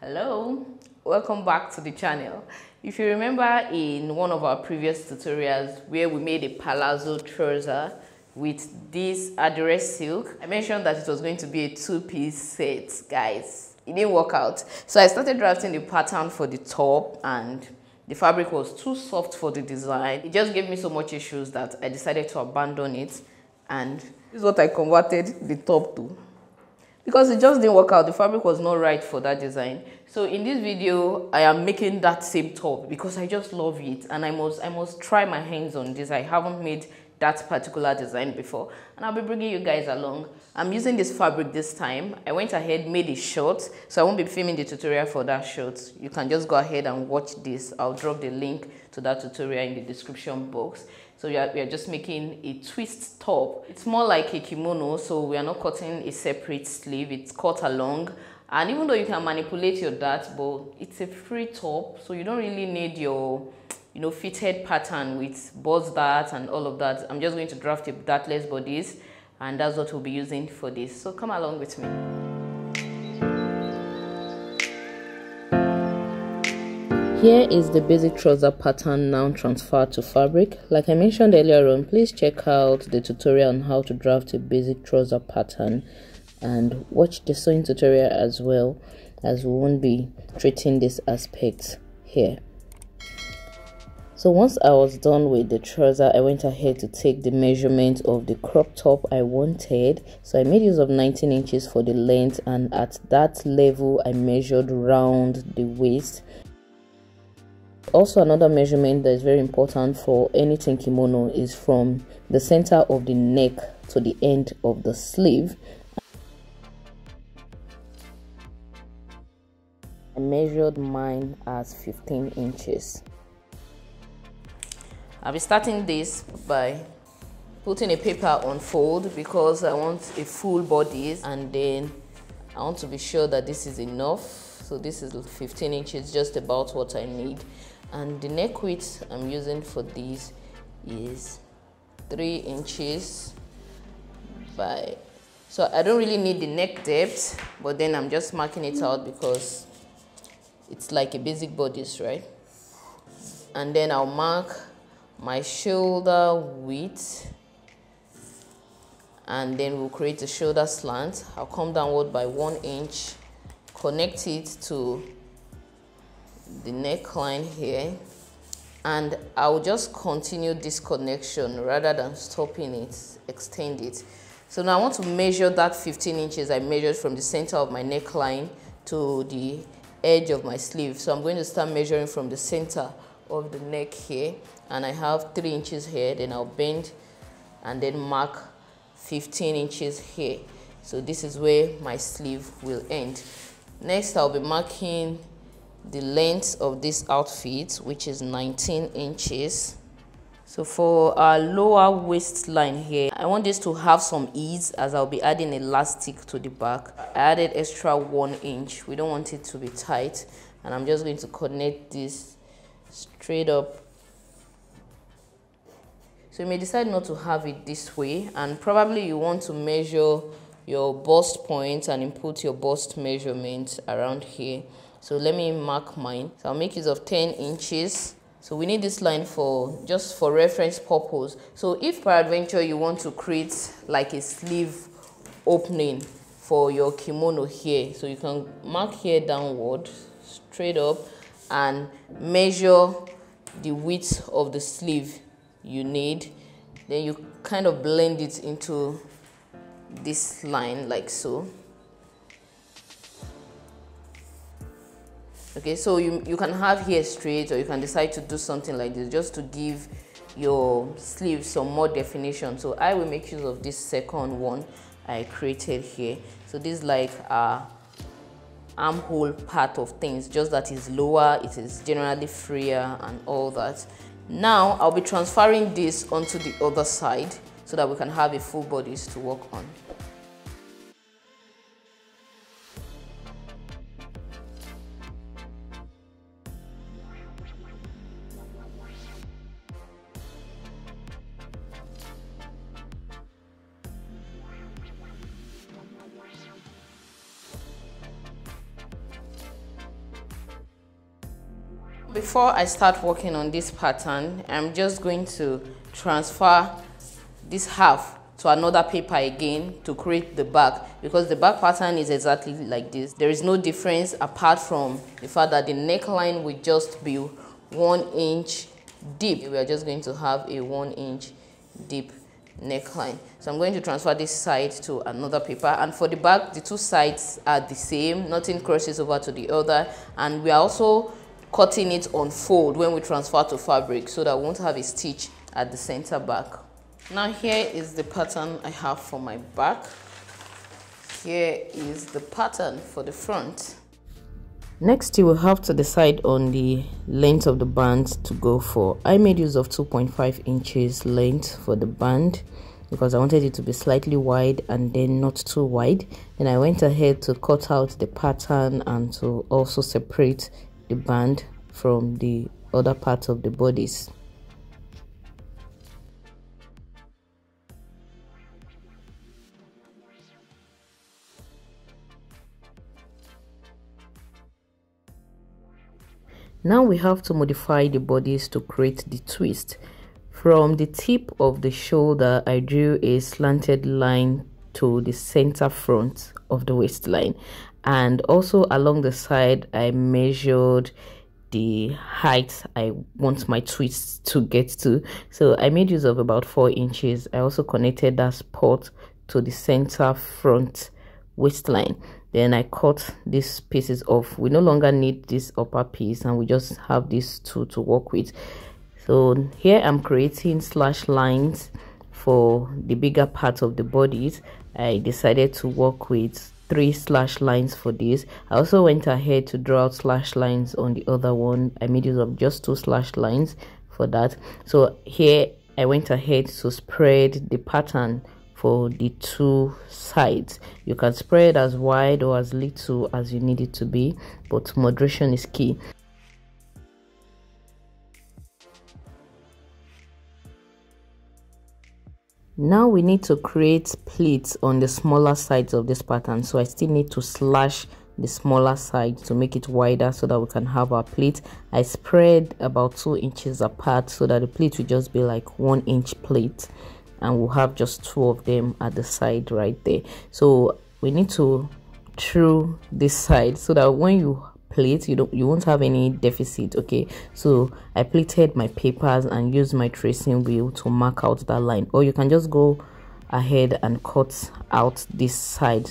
Hello, welcome back to the channel. If you remember in one of our previous tutorials where we made a palazzo trouser with this address silk, I mentioned that it was going to be a two-piece set, guys. It didn't work out. So I started drafting the pattern for the top and the fabric was too soft for the design. It just gave me so much issues that I decided to abandon it, and this is what I converted the top to. Because it just didn't work out, the fabric was not right for that design. So in this video, I am making that same top because I just love it and I must try my hands on this. I haven't made that particular design before and I'll be bringing you guys along. I'm using this fabric this time. I went ahead, made it short, so I won't be filming the tutorial for that short. You can just go ahead and watch this. I'll drop the link to that tutorial in the description box. So we are just making a twist top. It's more like a kimono, so we are not cutting a separate sleeve. It's cut along. And even though you can manipulate your dart, but it's a free top, so you don't really need your fitted pattern with bust dart and all of that. I'm just going to draft a dartless bodice, and that's what we'll be using for this. So come along with me. Here is the basic trouser pattern now transferred to fabric. Like I mentioned earlier on, please check out the tutorial on how to draft a basic trouser pattern and watch the sewing tutorial as well, as we won't be treating this aspect here. So once I was done with the trouser, I went ahead to take the measurement of the crop top I wanted. So I made use of 19 inches for the length, and at that level I measured round the waist. Also, another measurement that is very important for anything kimono is from the center of the neck to the end of the sleeve. I measured mine as 15 inches. I'll be starting this by putting a paper on fold because I want a full bodice, and then I want to be sure that this is enough. So this is 15 inches, just about what I need. And the neck width I'm using for this is 3 inches by, so I don't really need the neck depth, but then I'm just marking it out because it's like a basic bodice, right? And then I'll mark my shoulder width, and then we'll create a shoulder slant. I'll come downward by 1 inch, connect it to the neckline here, and I'll just continue this connection rather than stopping it, extend it. So now I want to measure that 15 inches I measured from the center of my neckline to the edge of my sleeve. So I'm going to start measuring from the center of the neck here, and I have 3 inches here. Then I'll bend and then mark 15 inches here. So this is where my sleeve will end. Next, I'll be marking the length of this outfit, which is 19 inches. So for our lower waistline here, I want this to have some ease as I'll be adding elastic to the back. I added extra 1 inch. We don't want it to be tight, and I'm just going to connect this straight up. So you may decide not to have it this way, and probably you want to measure your bust point and input your bust measurement around here. So let me mark mine. So I'll make use of 10 inches. So we need this line just for reference purpose. So if peradventure you want to create like a sleeve opening for your kimono here, so you can mark here downward, straight up, and measure the width of the sleeve you need. Then you kind of blend it into this line like so. Okay, so you can have here straight, or you can decide to do something like this just to give your sleeve some more definition. So I will make use of this second one I created here. So this is like a armhole part of things, just that is lower, it is generally freer and all that. Now I'll be transferring this onto the other side so that we can have a full bodice to work on. Before I start working on this pattern, I'm just going to transfer this half to another paper again to create the back, because the back pattern is exactly like this. There is no difference apart from the fact that the neckline will just be 1 inch deep. We are just going to have a 1 inch deep neckline. So I'm going to transfer this side to another paper, and for the back the two sides are the same, nothing crosses over to the other, and we are also cutting it on fold when we transfer to fabric so that we won't have a stitch at the center back. Now here is the pattern I have for my back. Here is the pattern for the front. Next, you will have to decide on the length of the band to go for. I made use of 2.5 inches length for the band because I wanted it to be slightly wide and then not too wide. Then I went ahead to cut out the pattern and to also separate the band from the other parts of the bodies. Now we have to modify the bodies to create the twist. From the tip of the shoulder, I drew a slanted line to the center front of the waistline, and also along the side I measured the height I want my twist to get to. So I made use of about 4 inches. I also connected that spot to the center front waistline. Then I cut these pieces off. We no longer need this upper piece and we just have these two to work with. So here I'm creating slash lines for the bigger part of the bodies. I decided to work with 3 slash lines for this. I also went ahead to draw out slash lines on the other one. I made use of just 2 slash lines for that. So here I went ahead to spread the pattern for the 2 sides. You can spread as wide or as little as you need it to be, but moderation is key. Now we need to create pleats on the smaller sides of this pattern, so I still need to slash the smaller side to make it wider so that we can have our pleat. I spread about 2 inches apart so that the pleat will just be like 1 inch pleat, and we'll have just 2 of them at the side right there. So we need to through this side so that when you plait, you won't have any deficit. Okay, so I pleated my papers and used my tracing wheel to mark out that line, or you can just go ahead and cut out this side,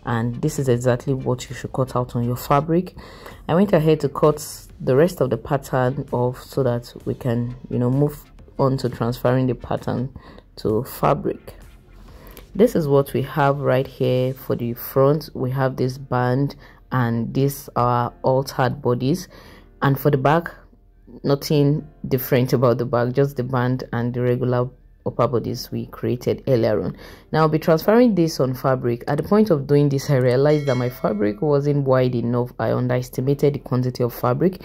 and this is exactly what you should cut out on your fabric. I went ahead to cut the rest of the pattern off so that we can move on to transferring the pattern to fabric. This is what we have right here for the front. We have this band and these are altered bodies, and for the back, nothing different about the back, just the band and the regular upper bodies we created earlier on. Now I'll be transferring this on fabric. At the point of doing this, I realized that my fabric wasn't wide enough. I underestimated the quantity of fabric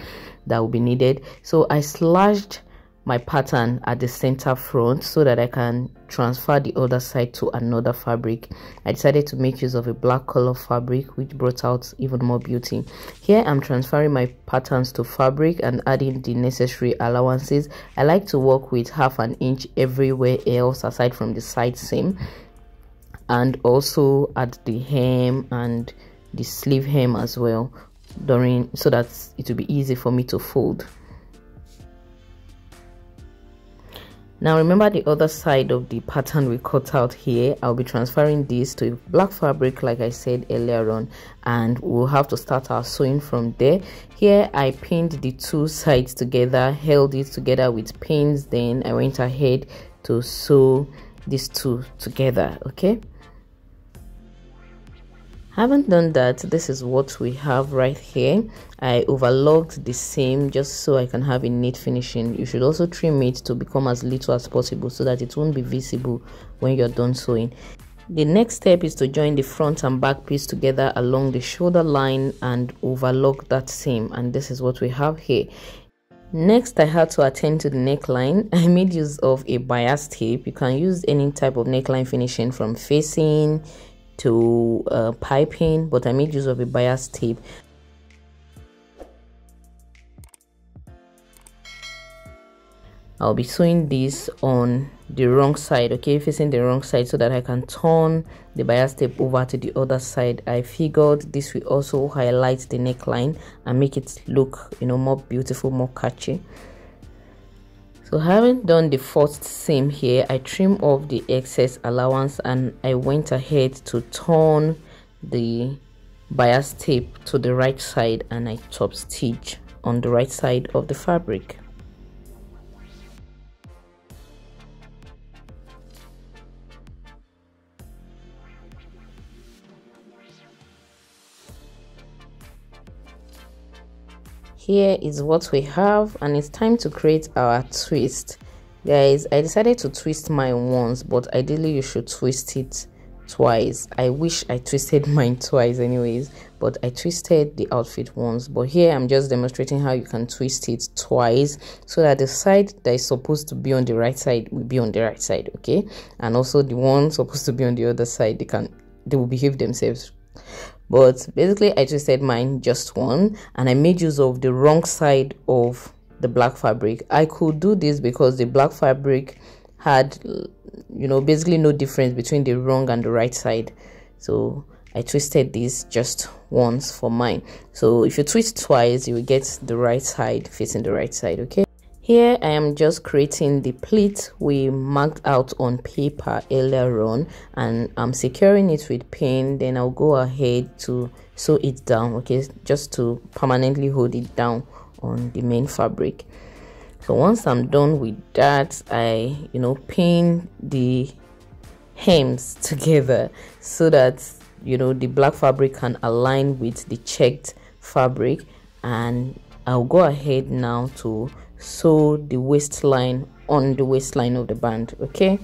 that will be needed, so I slashed my pattern at the center front so that I can transfer the other side to another fabric. I decided to make use of a black color fabric, which brought out even more beauty. Here I'm transferring my patterns to fabric and adding the necessary allowances. I like to work with 1/2 inch everywhere else aside from the side seam, and also at the hem and the sleeve hem as well, so that it will be easy for me to fold. Now remember the other side of the pattern we cut out here. I'll be transferring this to black fabric like I said earlier on, and we'll have to start our sewing from there. Here I pinned the 2 sides together, held it together with pins, then I went ahead to sew these 2 together. Okay, haven't done that. This is what we have right here. I overlocked the seam just so I can have a neat finishing. You should also trim it to become as little as possible so that it won't be visible when you're done sewing. The next step is to join the front and back piece together along the shoulder line and overlock that seam, and this is what we have here. Next, I had to attend to the neckline. I made use of a bias tape. You can use any type of neckline finishing from facing to piping, but I made use of a bias tape. I'll be sewing this on the wrong side, okay, facing the wrong side, so that I can turn the bias tape over to the other side. I figured this will also highlight the neckline and make it look, you know, more beautiful, more catchy. So having done the first seam here, I trimmed off the excess allowance and I went ahead to turn the bias tape to the right side and I top stitch on the right side of the fabric. Here is what we have, and it's time to create our twist. Guys, I decided to twist mine once, but ideally you should twist it twice. I wish I twisted mine twice anyways, but I twisted the outfit once. But here I'm just demonstrating how you can twist it twice, so that the side that is supposed to be on the right side will be on the right side, okay, and also the one supposed to be on the other side, they will behave themselves. But basically I twisted mine just one, and I made use of the wrong side of the black fabric. I could do this because the black fabric had, you know, basically no difference between the wrong and the right side. So I twisted this just once for mine. So if you twist twice, you will get the right side facing the right side, okay? Here I am just creating the pleat we marked out on paper earlier on, and I'm securing it with pin. Then I'll go ahead to sew it down, okay, just to permanently hold it down on the main fabric. So once I'm done with that, I, you know, pin the hems together so that, you know, the black fabric can align with the checked fabric. And I'll go ahead now to sew the waistline on the waistline of the band, okay,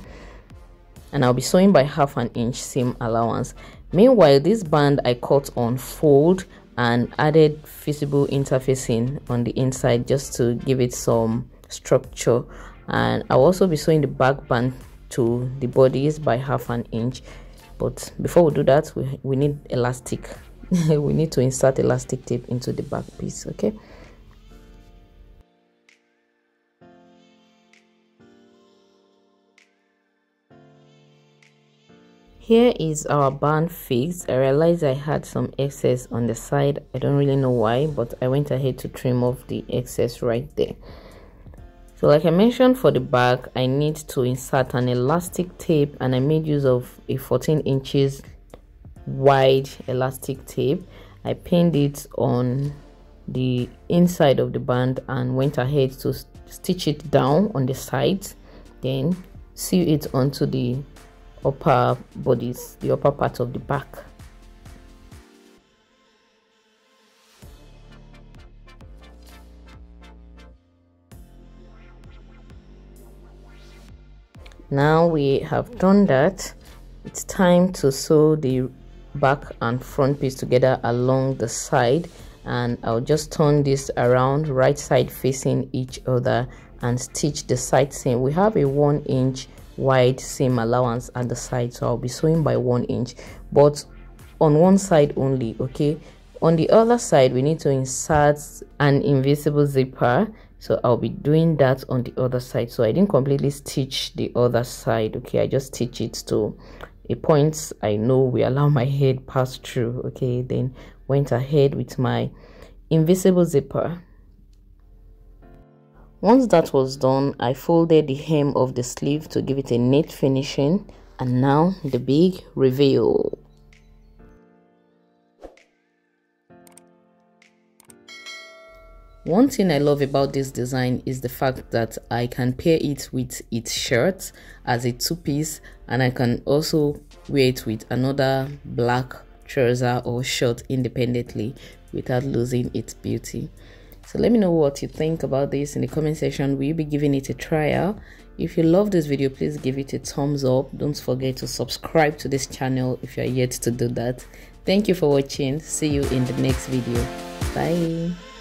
and I'll be sewing by 1/2 inch seam allowance. Meanwhile, this band I cut on fold and added visible interfacing on the inside just to give it some structure, and I'll also be sewing the back band to the bodies by 1/2 inch. But before we do that, we need elastic. We need to insert elastic tape into the back piece, okay. Here is our band fixed. I realized I had some excess on the side. I don't really know why, but I went ahead to trim off the excess right there. So like I mentioned, for the back, I need to insert an elastic tape, and I made use of a 14 inches wide elastic tape. I pinned it on the inside of the band and went ahead to stitch it down on the sides, then sew it onto the upper bodies, the upper part of the back. Now we have done that, it's time to sew the back and front piece together along the side, and I'll just turn this around, right side facing each other, and stitch the side seam. We have a 1 inch wide seam allowance at the side, so I'll be sewing by 1 inch, but on one side only, okay. On the other side, we need to insert an invisible zipper, so I'll be doing that on the other side. So I didn't completely stitch the other side, okay, I just stitch it to a point I know will allow my head pass through, okay. Then went ahead with my invisible zipper. Once that was done, I folded the hem of the sleeve to give it a neat finishing, and now the big reveal. One thing I love about this design is the fact that I can pair it with its shirt as a two-piece, and I can also wear it with another black trouser or shirt independently without losing its beauty. So let me know what you think about this in the comment section. Will you be giving it a trial? If you love this video, please give it a thumbs up. Don't forget to subscribe to this channel if you are yet to do that. Thank you for watching. See you in the next video. Bye.